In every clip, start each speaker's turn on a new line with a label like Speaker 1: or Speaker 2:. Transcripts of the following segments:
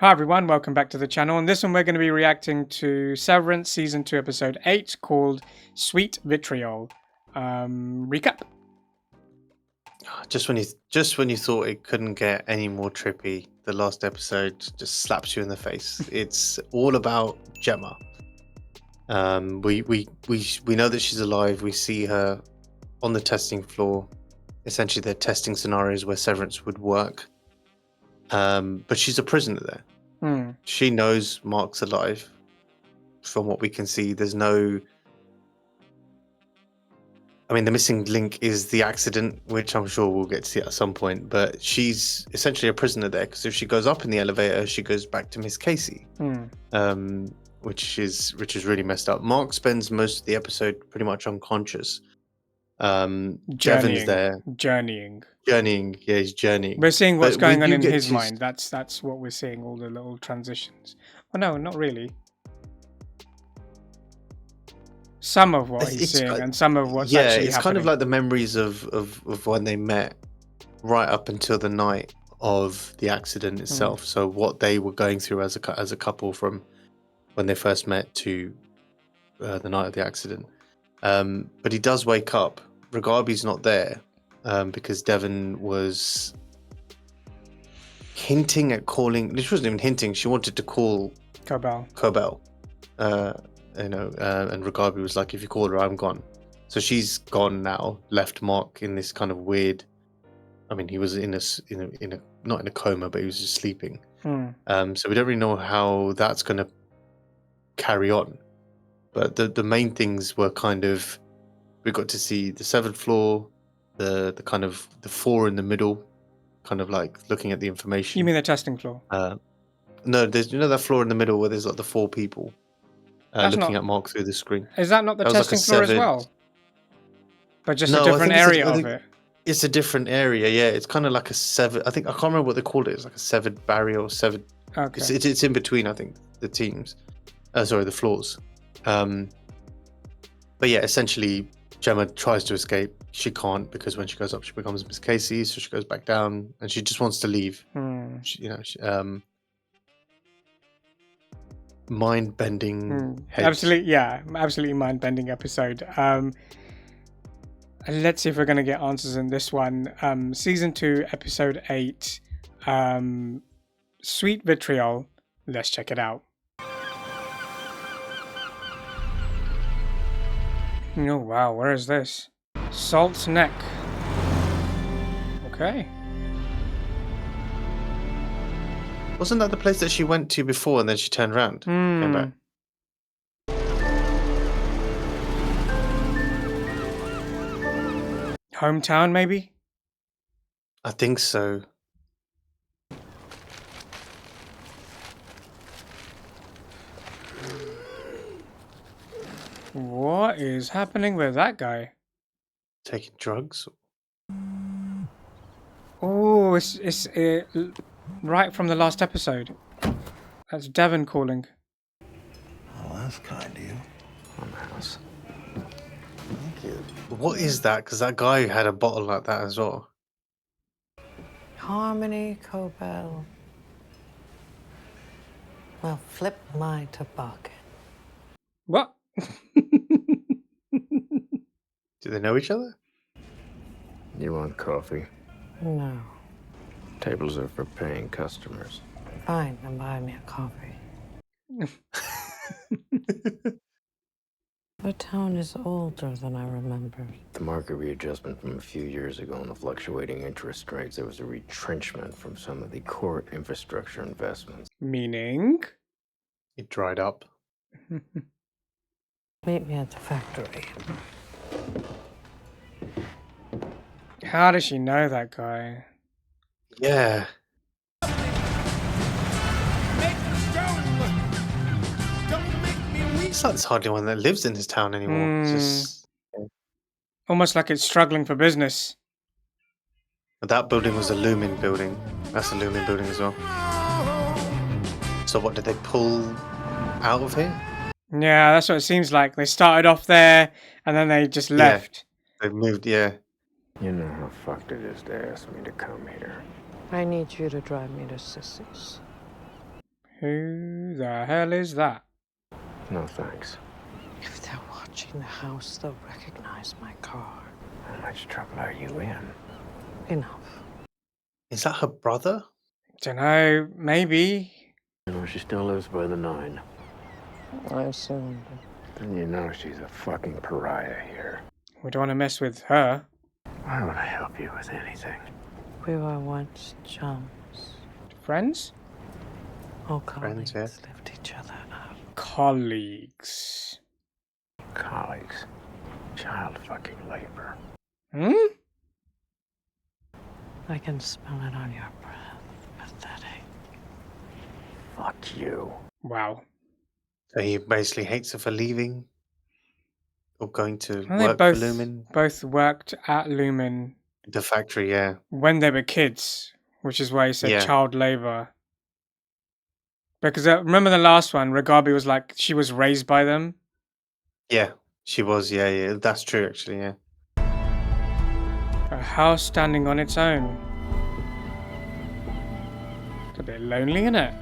Speaker 1: Hi everyone, welcome back to the channel. On this one we're going to be reacting to Severance Season 2 Episode 8 called Sweet Vitriol. Recap.
Speaker 2: Just when you thought it couldn't get any more trippy, the last episode just slaps you in the face. It's all about Gemma. We know that she's alive. We see her on the testing floor. Essentially, they're testing scenarios where Severance would work. But she's a prisoner there. She knows Mark's alive. From what we can see, there's no... I mean, the missing link is the accident, which I'm sure we'll get to see at some point. But she's essentially a prisoner there, because if she goes up in the elevator, she goes back to Miss Casey, which is really messed up. Mark spends most of the episode pretty much unconscious. Devon's there, journeying. Yeah, he's journeying.
Speaker 1: We're seeing what's going on in his mind. That's what we're seeing. All the little transitions. Oh no, not really. Some of what he's seeing and some of what's actually happening.
Speaker 2: Kind of like the memories of when they met, right up until the night of the accident itself. So what they were going through as a couple from when they first met to the night of the accident. But he does wake up. Regabi's not there because Devon was hinting at calling. She wasn't even hinting. She wanted to call Cobell. And Regabi was like, if you call her, I'm gone. So she's gone now, left Mark in this kind of weird... I mean, he was in a not in a coma, but he was just sleeping. So we don't really know how that's going to carry on. But the main things were kind of... We got to see the 7th floor, the kind of the floor in the middle, kind of like looking at the information.
Speaker 1: You mean the testing floor?
Speaker 2: No, there's that floor in the middle where there's like the 4 people. Looking at Mark through the screen.
Speaker 1: Is that not the testing floor as well? But just a different area of it?
Speaker 2: It's a different area, yeah. It's kind of like a severed... I can't remember what they called it. It's like a severed barrier or severed... Okay. It's in between, I think, the teams. The floors. But yeah, essentially, Gemma tries to escape. She can't, because when she goes up, she becomes Miss Casey, so she goes back down, and she just wants to leave. Mind-bending
Speaker 1: absolutely mind-bending episode. Let's see if we're going to get answers in this one. Season 2 episode 8, Sweet Vitriol. Let's check it out. Oh wow, where is this? Salt's Neck. Okay.
Speaker 2: Wasn't that the place that she went to before and then she turned around? Came back.
Speaker 1: Hometown, maybe?
Speaker 2: I think so.
Speaker 1: What is happening with that guy?
Speaker 2: Taking drugs?
Speaker 1: Oh, it's right from the last episode. That's Devon calling.
Speaker 3: Oh, that's kind of you. On the house.
Speaker 2: Thank you. What is that? Because that guy had a bottle like that as well.
Speaker 4: Harmony, Cobell. Well, flip my toboggan.
Speaker 1: What?
Speaker 2: Do they know each other?
Speaker 3: You want coffee?
Speaker 4: No.
Speaker 3: Tables are for paying customers.
Speaker 4: Fine, then buy me a coffee. The town is older than I remembered.
Speaker 3: The market readjustment from a few years ago and the fluctuating interest rates, there was a retrenchment from some of the core infrastructure investments.
Speaker 1: Meaning?
Speaker 2: It dried up.
Speaker 4: Meet me at the factory.
Speaker 1: How does she know that guy?
Speaker 2: Yeah. It's like there's hardly one that lives in this town anymore. It's just...
Speaker 1: Almost like it's struggling for business.
Speaker 2: But that building was a Lumen building. That's a Lumen building as well. So what, did they pull out of here?
Speaker 1: Yeah, that's what it seems like. They started off there and then they just left.
Speaker 2: They've moved, yeah.
Speaker 3: You know how fucked it is to ask me to come here.
Speaker 4: I need you to drive me to Sissy's.
Speaker 1: Who the hell is that?
Speaker 3: No thanks.
Speaker 4: If they're watching the house, they'll recognize my car.
Speaker 3: How much trouble are you in?
Speaker 4: Enough.
Speaker 2: Is that her brother?
Speaker 1: Dunno, maybe.
Speaker 3: You know, she still lives by the 9.
Speaker 4: I assumed.
Speaker 3: And you know she's a fucking pariah here.
Speaker 1: We don't want to mess with her.
Speaker 3: Why would I help you with anything?
Speaker 4: We were once chums.
Speaker 1: Friends?
Speaker 4: All
Speaker 2: Friends,
Speaker 4: colleagues
Speaker 2: yeah.
Speaker 4: lift each other up.
Speaker 1: Colleagues.
Speaker 3: Colleagues. Child fucking labor.
Speaker 1: Hmm?
Speaker 4: I can smell it on your breath. Pathetic.
Speaker 3: Fuck you.
Speaker 1: Wow.
Speaker 2: So he basically hates her for leaving or going to
Speaker 1: Well, they
Speaker 2: work for Lumen.
Speaker 1: both worked at Lumen
Speaker 2: The factory, yeah.
Speaker 1: when they were kids, which is why he said
Speaker 2: Yeah.
Speaker 1: child labor. Because remember the last one, Regabi was like, she was raised by them.
Speaker 2: Yeah, she was, yeah. That's true, actually, yeah.
Speaker 1: A house standing on its own. It's a bit lonely, isn't it?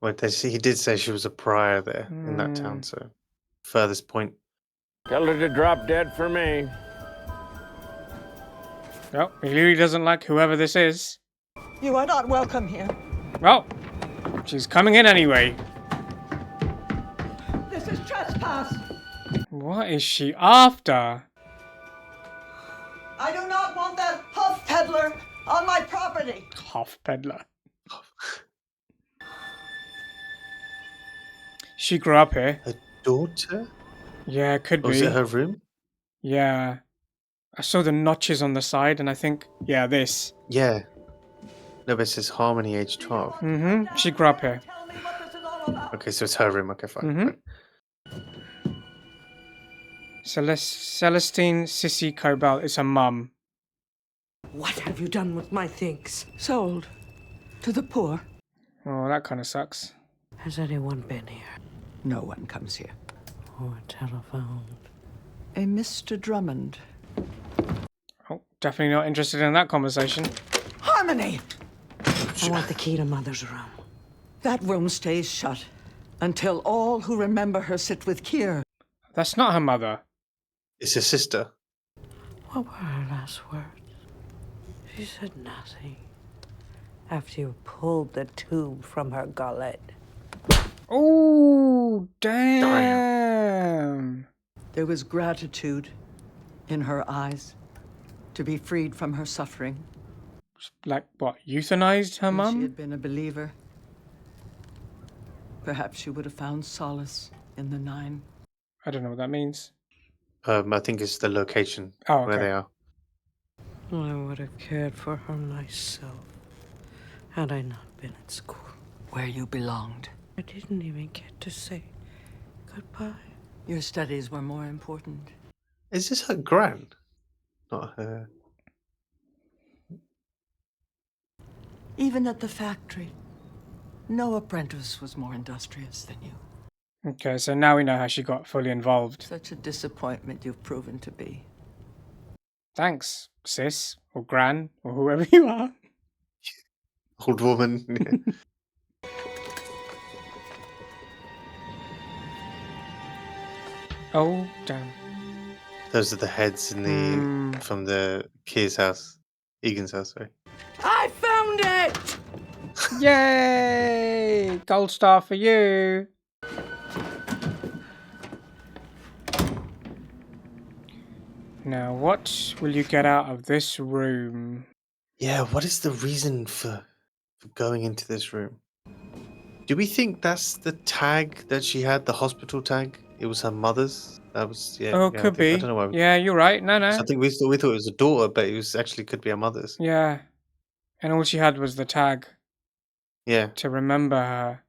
Speaker 2: Well, he did say she was a pariah there in that town, so furthest point.
Speaker 3: Tell her to drop dead for me.
Speaker 1: Well, he really doesn't like whoever this is.
Speaker 5: You are not welcome here.
Speaker 1: Well, she's coming in anyway.
Speaker 5: This is trespass.
Speaker 1: What is she after?
Speaker 5: I do not want that huff peddler on my property.
Speaker 1: Half peddler. She grew up here.
Speaker 2: Her daughter?
Speaker 1: Yeah, it could
Speaker 2: Or was
Speaker 1: be.
Speaker 2: it her room?
Speaker 1: Yeah. I saw the notches on the side and I think, yeah, this.
Speaker 2: Yeah. No, but it says Harmony, age 12.
Speaker 1: Mm-hmm. She grew up here.
Speaker 5: Tell me what this is all about.
Speaker 2: Okay, so it's her room. Okay, fine.
Speaker 1: Mhm. Celestine Sissy Cobell is her mum.
Speaker 4: What have you done with my things?
Speaker 5: Sold to the poor.
Speaker 1: Oh, that kind of sucks.
Speaker 4: Has anyone been here?
Speaker 5: No one comes here.
Speaker 4: Or telephoned?
Speaker 5: A Mr. Drummond.
Speaker 1: Oh, definitely not interested in that conversation.
Speaker 5: Harmony!
Speaker 4: I want the key to Mother's room.
Speaker 5: That room stays shut until all who remember her sit with Kier.
Speaker 1: That's not her mother.
Speaker 2: It's her sister.
Speaker 4: What were her last words? She said nothing. After you pulled the tube from her gullet.
Speaker 1: Oh, damn.
Speaker 5: There was gratitude in her eyes to be freed from her suffering.
Speaker 1: Like, what, euthanized her
Speaker 5: If she
Speaker 1: mum?
Speaker 5: had been a believer, perhaps she would have found solace in the 9.
Speaker 1: I don't know what that means.
Speaker 2: I think it's the location
Speaker 1: Oh,
Speaker 2: where
Speaker 1: okay.
Speaker 2: they are.
Speaker 4: I would have cared for her myself had I not been at school.
Speaker 5: Where you belonged.
Speaker 4: I didn't even get to say goodbye.
Speaker 5: Your studies were more important.
Speaker 2: Is this her gran? Not her.
Speaker 5: Even at the factory, no apprentice was more industrious than you.
Speaker 1: Okay, so now we know how she got fully involved.
Speaker 5: Such a disappointment you've proven to be.
Speaker 1: Thanks, sis, or gran, or whoever you are.
Speaker 2: Old woman.
Speaker 1: Oh, damn.
Speaker 2: Those are the heads in the from the Kier's house. Egan's house, sorry.
Speaker 5: I found it!
Speaker 1: Yay! Gold star for you. Now, what will you get out of this room?
Speaker 2: Yeah, what is the reason for going into this room? Do we think that's the tag that she had, the hospital tag? It was her mother's? That was, yeah.
Speaker 1: Oh,
Speaker 2: yeah,
Speaker 1: could be.
Speaker 2: I don't know why.
Speaker 1: Yeah, you're right. No, no.
Speaker 2: So I think we thought it was a daughter, but it was actually could be her mother's.
Speaker 1: Yeah. And all she had was the tag
Speaker 2: Yeah.
Speaker 1: to remember her.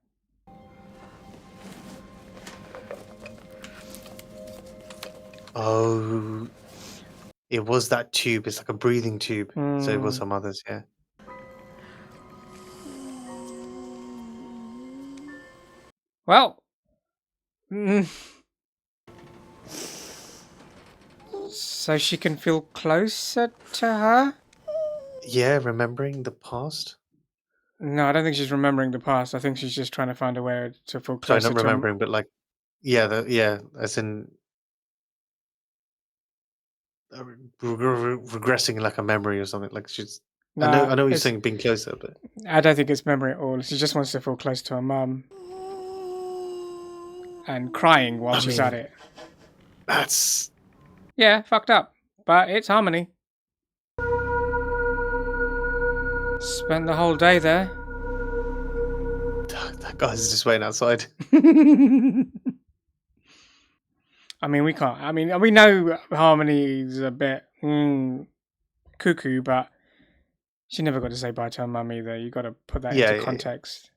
Speaker 2: Oh, it was that tube. It's like a breathing tube. So it was her mother's, yeah.
Speaker 1: Well. So she can feel closer to her?
Speaker 2: Yeah, remembering the past.
Speaker 1: No, I don't think she's remembering the past. I think she's just trying to find a way to feel
Speaker 2: Sorry,
Speaker 1: closer
Speaker 2: not
Speaker 1: to him.
Speaker 2: remembering, but like, as in regressing in like a memory or something. Like she's. I know you're saying being closer, but
Speaker 1: I don't think it's memory at all. She just wants to feel close to her mum. And crying while she's at it.
Speaker 2: That's...
Speaker 1: Yeah, fucked up. But it's Harmony. Spent the whole day there.
Speaker 2: That guy's just waiting outside.
Speaker 1: I mean, we can't. I mean, we know Harmony's a bit cuckoo, but she never got to say bye to her mum either. You got to put that into context.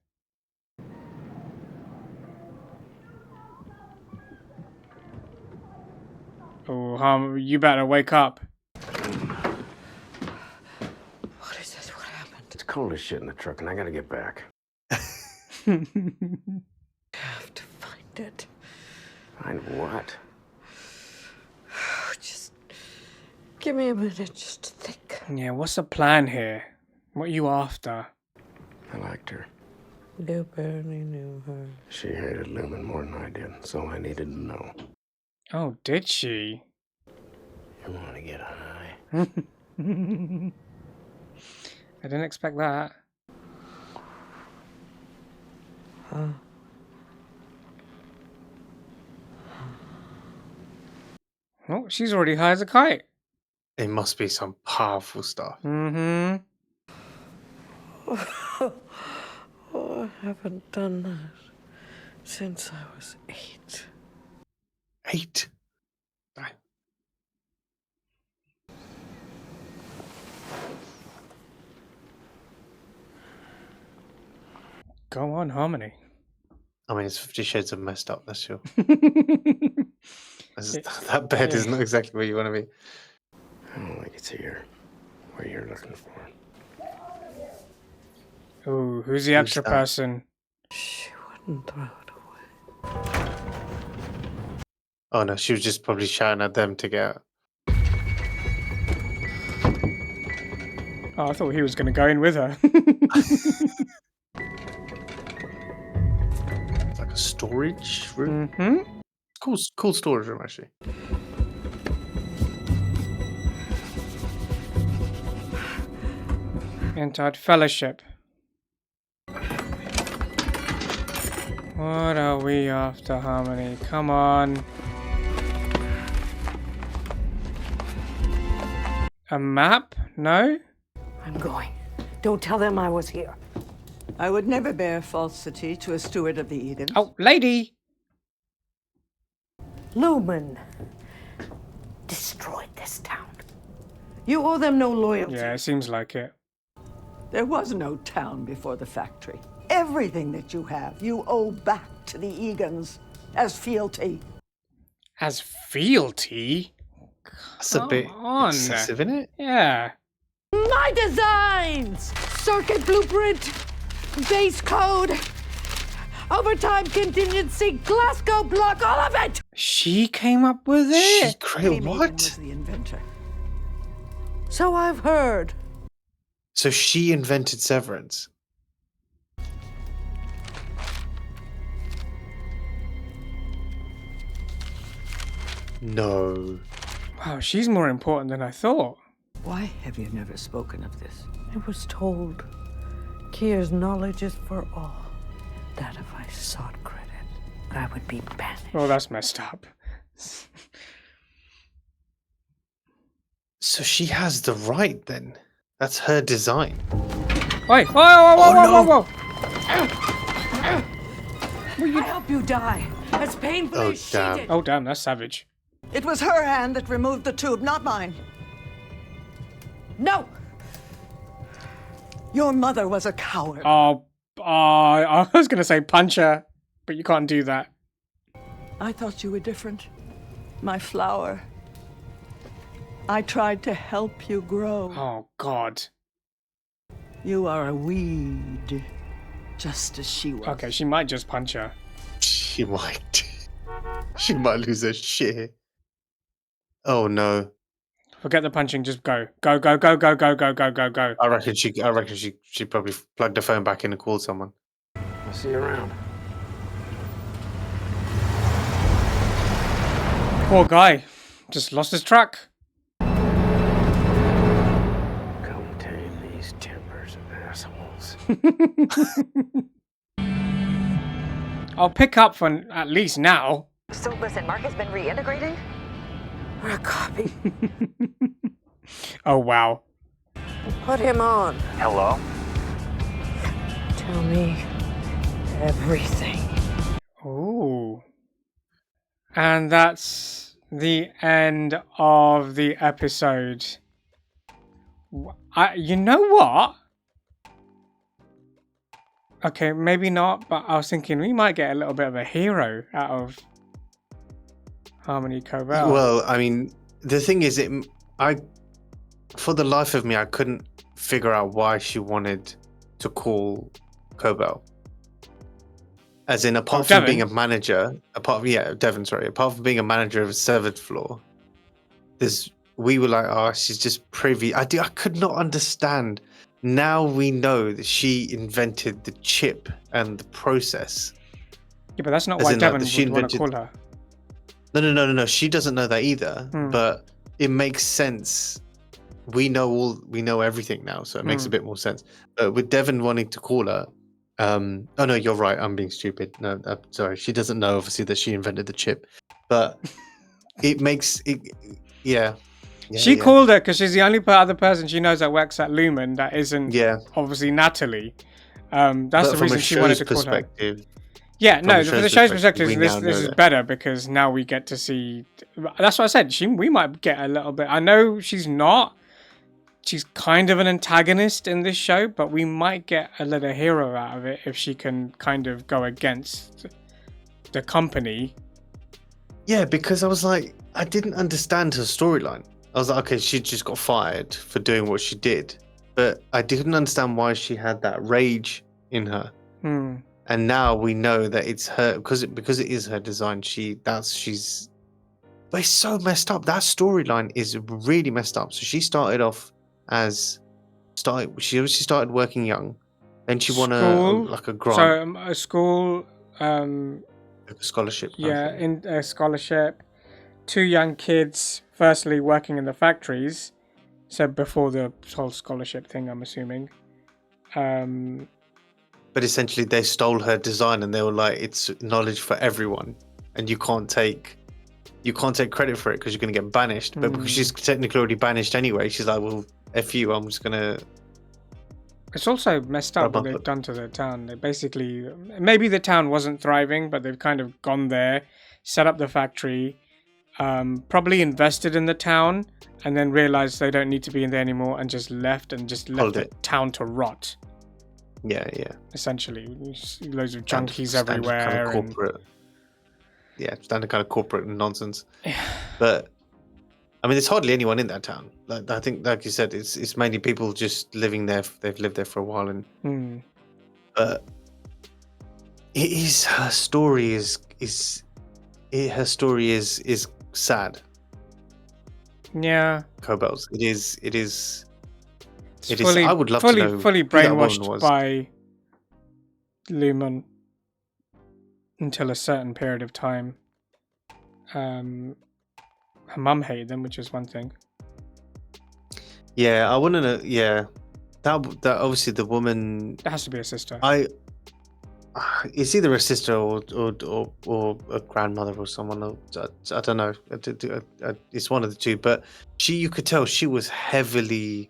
Speaker 1: Oh, you better wake up.
Speaker 4: What is this? What happened?
Speaker 3: It's cold as shit in the truck, and I gotta get back.
Speaker 4: I have to find it.
Speaker 3: Find what?
Speaker 4: Just give me a minute just to think.
Speaker 1: Yeah, what's the plan here? What are you after?
Speaker 3: I liked her.
Speaker 4: You barely knew her.
Speaker 3: She hated Lumen more than I did, so I needed to know.
Speaker 1: Oh, did she?
Speaker 3: You want to get high?
Speaker 1: I didn't expect that. Oh, she's already high as a kite.
Speaker 2: It must be some powerful stuff.
Speaker 1: Mm-hmm.
Speaker 4: Oh, I haven't done that since I was 8.
Speaker 2: 8?
Speaker 1: Go on, Harmony.
Speaker 2: I mean, it's 50 Shades of messed up, that's sure. That bed is not exactly where you want to be.
Speaker 3: I don't think it's here. Where you're looking for.
Speaker 1: Ooh, who's the extra person?
Speaker 4: She wouldn't throw it away.
Speaker 2: Oh no, she was just probably shouting at them to get out.
Speaker 1: Oh, I thought he was going to go in with her.
Speaker 2: It's like a storage room.
Speaker 1: Mm-hmm.
Speaker 2: Cool storage room, actually.
Speaker 1: Entered Fellowship. What are we after, Harmony? Come on. A map? No?
Speaker 4: I'm going. Don't tell them I was here.
Speaker 5: I would never bear falsity to a steward of the Edens.
Speaker 1: Oh, lady!
Speaker 4: Lumen destroyed this town. You owe them no loyalty.
Speaker 1: Yeah, it seems like it.
Speaker 5: There was no town before the factory. Everything that you have, you owe back to the Egans as fealty.
Speaker 1: As fealty?
Speaker 2: That's a bit excessive, isn't it?
Speaker 1: Yeah.
Speaker 4: My designs! Circuit blueprint, base code, overtime contingency, Glasgow block, all of it!
Speaker 1: She came up with it?
Speaker 2: She created
Speaker 5: Amy
Speaker 2: what?
Speaker 5: was the inventor.
Speaker 4: So I've heard.
Speaker 2: So she invented Severance. No.
Speaker 1: Wow, she's more important than I thought.
Speaker 5: Why have you never spoken of this?
Speaker 4: I was told Kier's knowledge is for all. That if I sought credit, I would be banished.
Speaker 1: Oh, that's messed up.
Speaker 2: So she has the right then. That's her design.
Speaker 1: Wait! Whoa!
Speaker 4: I hope you die as painfully as she
Speaker 2: damn.
Speaker 4: did.
Speaker 1: Oh, damn, that's savage.
Speaker 5: It was her hand that removed the tube, not mine.
Speaker 4: No!
Speaker 5: Your mother was a coward.
Speaker 1: I was going to say punch her, but you can't do that.
Speaker 5: I thought you were different. My flower. I tried to help you grow.
Speaker 1: Oh, God.
Speaker 5: You are a weed, just as she was.
Speaker 1: Okay, she might just punch her.
Speaker 2: She might. She might lose her shit. Oh no.
Speaker 1: Forget the punching. Just go. Go, go, go, go, go, go, go, go, go.
Speaker 2: I reckon she probably plugged her phone back in and called someone.
Speaker 3: I'll see you around.
Speaker 1: Poor guy. Just lost his track.
Speaker 3: Come tame these timbers, assholes.
Speaker 1: I'll pick up for at least now.
Speaker 6: So listen, Mark has been reintegrating?
Speaker 4: We're a copy.
Speaker 1: Oh, wow.
Speaker 4: Put him on.
Speaker 3: Hello?
Speaker 4: Tell me everything.
Speaker 1: Ooh. And that's the end of the episode. You know what? Okay, maybe not, but I was thinking we might get a little bit of a hero out of Harmony Cobell.
Speaker 2: Well, I mean, the thing is, for the life of me, I couldn't figure out why she wanted to call Cobell. As in, apart from being a manager, Devon, apart from being a manager of a severed floor, we were like, oh, she's just privy. I could not understand. Now we know that she invented the chip and the process.
Speaker 1: Yeah, but that's not why Devon would want to call her.
Speaker 2: No. She doesn't know that either. But it makes sense. We know everything now, so it makes a bit more sense. But with Devon wanting to call her, oh no, you're right. I'm being stupid. No, sorry. She doesn't know obviously that she invented the chip, but it makes it. Yeah.
Speaker 1: She called her because she's the only other person she knows that works at Lumen that isn't obviously Natalie. That's the reason she wanted to call her. Yeah, no, for the show's perspective, this is better because now we get to see. That's what I said. We might get a little bit. I know she's not. She's kind of an antagonist in this show, but we might get a little hero out of it if she can kind of go against the company.
Speaker 2: Yeah, because I was like, I didn't understand her storyline. I was like, okay, she just got fired for doing what she did, but I didn't understand why she had that rage in her. And now we know that it's her because it is her design. But it's so messed up. That storyline is really messed up. So she started off she obviously started working young, then she won a grant.
Speaker 1: So a school,
Speaker 2: like a scholarship.
Speaker 1: Yeah, in a scholarship. 2 young kids, firstly working in the factories, so before the whole scholarship thing, I'm assuming.
Speaker 2: But essentially, they stole her design, and they were like, "It's knowledge for everyone, and you can't take credit for it because you're going to get banished." But because she's technically already banished anyway, she's like, "Well, F you, I'm just gonna."
Speaker 1: It's also messed up what they've done to the town. They basically, maybe the town wasn't thriving, but they've kind of gone there, set up the factory. Probably invested in the town and then realized they don't need to be in there anymore and just left the town to rot.
Speaker 2: Yeah.
Speaker 1: Essentially, loads of junkies everywhere.
Speaker 2: Kind of corporate. Standard kind of corporate nonsense. But I mean, there's hardly anyone in that town. I think, like you said, it's mainly people just living there. They've lived there for a while, and but her story is sad.
Speaker 1: Yeah.
Speaker 2: Cobell's. It is.
Speaker 1: Fully,
Speaker 2: I would love to know
Speaker 1: fully
Speaker 2: who that woman
Speaker 1: brainwashed
Speaker 2: was.
Speaker 1: by Lumen until a certain period of time. Her mum hated them, which is one thing.
Speaker 2: Yeah, I want to know. Yeah, that obviously the woman.
Speaker 1: It has to be a sister.
Speaker 2: It's either a sister or a grandmother or someone. I don't know. It's one of the two. But you could tell she was heavily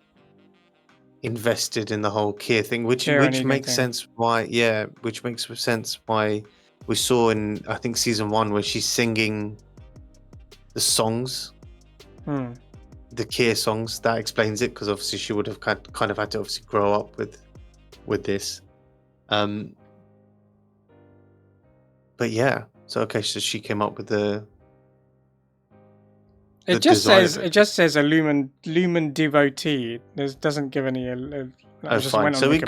Speaker 2: invested in the whole Keir thing, which makes sense why. Yeah, which makes sense why we saw in, I think, season 1 where she's singing the songs, the Keir songs. That explains it, because obviously she would have kind of had to obviously grow up with this. But yeah, so she came up with the.
Speaker 1: It just says a Lumen devotee. It doesn't give any.
Speaker 2: Fine. So it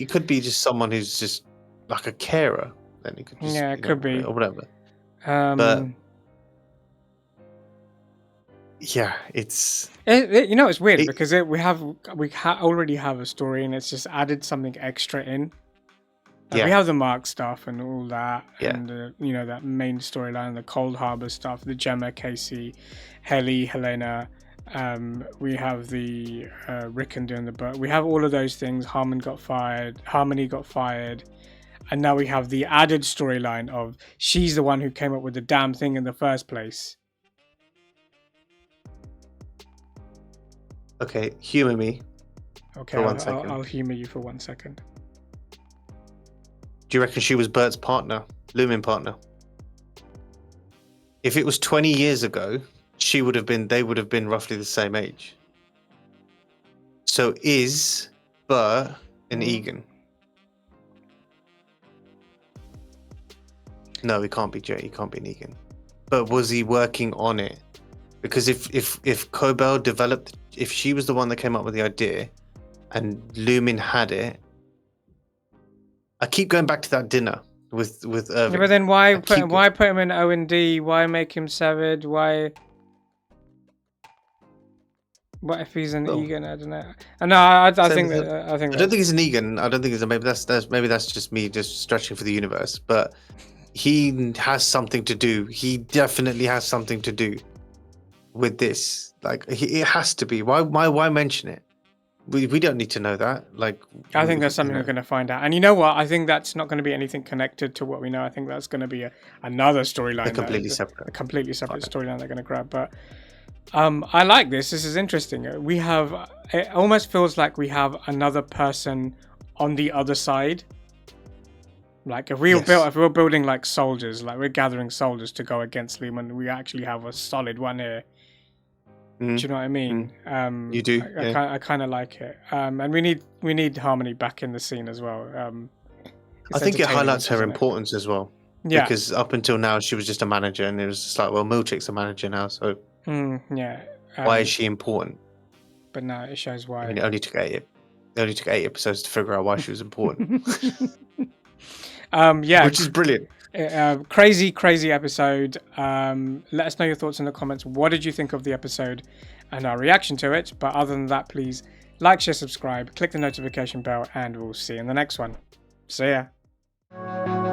Speaker 2: could be just someone who's just like a carer. Then it could just,
Speaker 1: it could be
Speaker 2: or whatever.
Speaker 1: But
Speaker 2: yeah, it's
Speaker 1: it's weird because we already have a story and it's just added something extra in. Like we have the Mark stuff and all that, and that main storyline, the Cold Harbor stuff, the Gemma, Casey, Helena. We have the Rickon doing the book. We have all of those things. Harmony got fired, and now we have the added storyline of she's the one who came up with the damn thing in the first place.
Speaker 2: Okay, humor me.
Speaker 1: Okay, I'll humor you for 1 second.
Speaker 2: Do you reckon she was Bert's partner, Lumen partner? If it was 20 years ago, they would have been roughly the same age. So is Bert an Egan? No, he can't be Jay. He can't be an Egan. But was he working on it? Because if Cobell developed, if she was the one that came up with the idea, and Lumen had it, I keep going back to that dinner with Irving.
Speaker 1: Yeah, but then why put him in O&D? Why make him severed? Why? What if he's an Egan? I don't know. No, I think I don't
Speaker 2: think he's an Egan. I don't think he's maybe that's just me just stretching for the universe. But he has something to do. He definitely has something to do with this. Like it has to be. Why mention it? We don't need to know that. Like
Speaker 1: I think that's something we're going to find out. And you know what? I think that's not going to be anything connected to what we know. I think that's going to be another storyline.
Speaker 2: A completely separate
Speaker 1: storyline they're going to grab. But I like this. This is interesting. It almost feels like we have another person on the other side. Like if we're building like soldiers, like we're gathering soldiers to go against Lumen, we actually have a solid one here. Do you know what I mean?
Speaker 2: You do.
Speaker 1: I kind of like it, and we need Harmony back in the scene as well.
Speaker 2: I think it highlights her importance as well. Yeah. Because up until now she was just a manager, and it was just like, well, Milchick's a manager now, so why is she important?
Speaker 1: But now it shows why.
Speaker 2: I mean, it only took 8 episodes to figure out why she was important. Which is brilliant.
Speaker 1: Crazy episode. Let us know your thoughts in the comments. What did you think of the episode and our reaction to it? But other than that, please like, share, subscribe, click the notification bell, and we'll see you in the next one. See ya.